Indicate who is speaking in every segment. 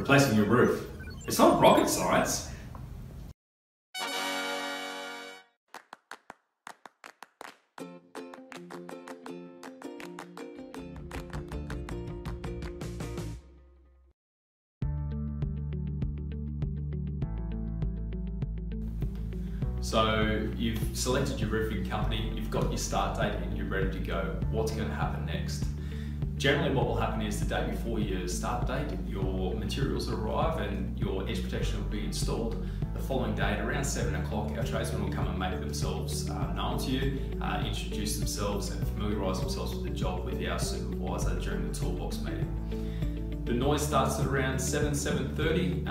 Speaker 1: Replacing your roof. It's not rocket science. So you've selected your roofing company, you've got your start date and you're ready to go. What's going to happen next? Generally what will happen is the day before your start date, your materials arrive and your edge protection will be installed. The following day at around 7 o'clock, our tradesmen will come and make themselves known to you, introduce themselves and familiarise themselves with the job with our supervisor during the toolbox meeting. The noise starts at around 7:30.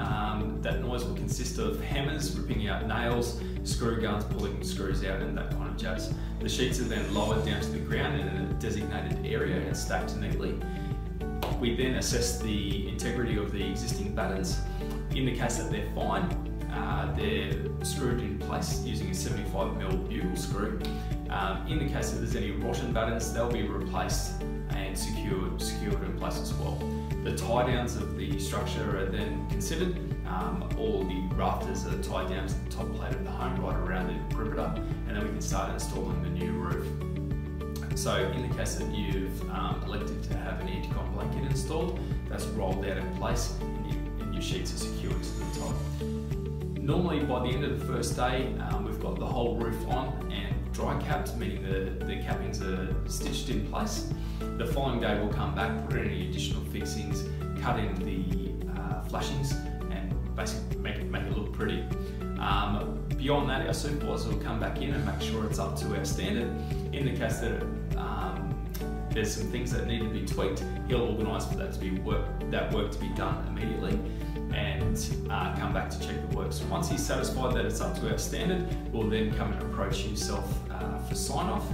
Speaker 1: That noise will consist of hammers ripping out nails, screw guns pulling screws out and that kind of jazz. The sheets are then lowered down to the ground in a designated area and stacked neatly. We then assess the integrity of the existing battens. In the case that they're fine, they're screwed in place using a 75mm bugle screw. In the case that there's any rotten battens, they'll be replaced and secured in place as well. The tie downs of the structure are then considered. All the rafters are tied down to the top plate of the home right around the perimeter, and then we can start installing the new roof. So in the case that you've elected to have an intercom blanket installed, that's rolled out in place and your sheets are secured to the top. Normally by the end of the first day, we've got the whole roof on and dry capped, meaning the cappings are stitched in place. The following day we'll come back, put in any additional fixings, cut in the flashings and basically make it look pretty. Beyond that, our supervisor will come back in and make sure it's up to our standard. In the case that there's some things that need to be tweaked, he'll organise for that work to be done immediately and come back to check the work. So once he's satisfied that it's up to our standard, we'll then come and approach yourself for sign-off.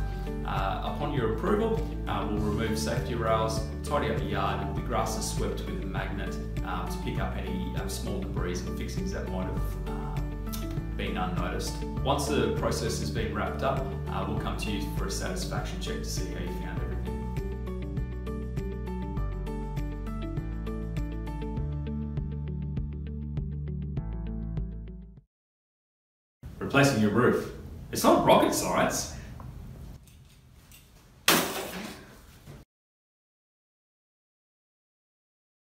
Speaker 1: Upon your approval, we'll remove safety rails, tidy up the yard, the grass is swept with a magnet to pick up any small debris and fixings that might have been unnoticed. Once the process has been wrapped up, we'll come to you for a satisfaction check to see how you found everything. Replacing your roof. It's not rocket science.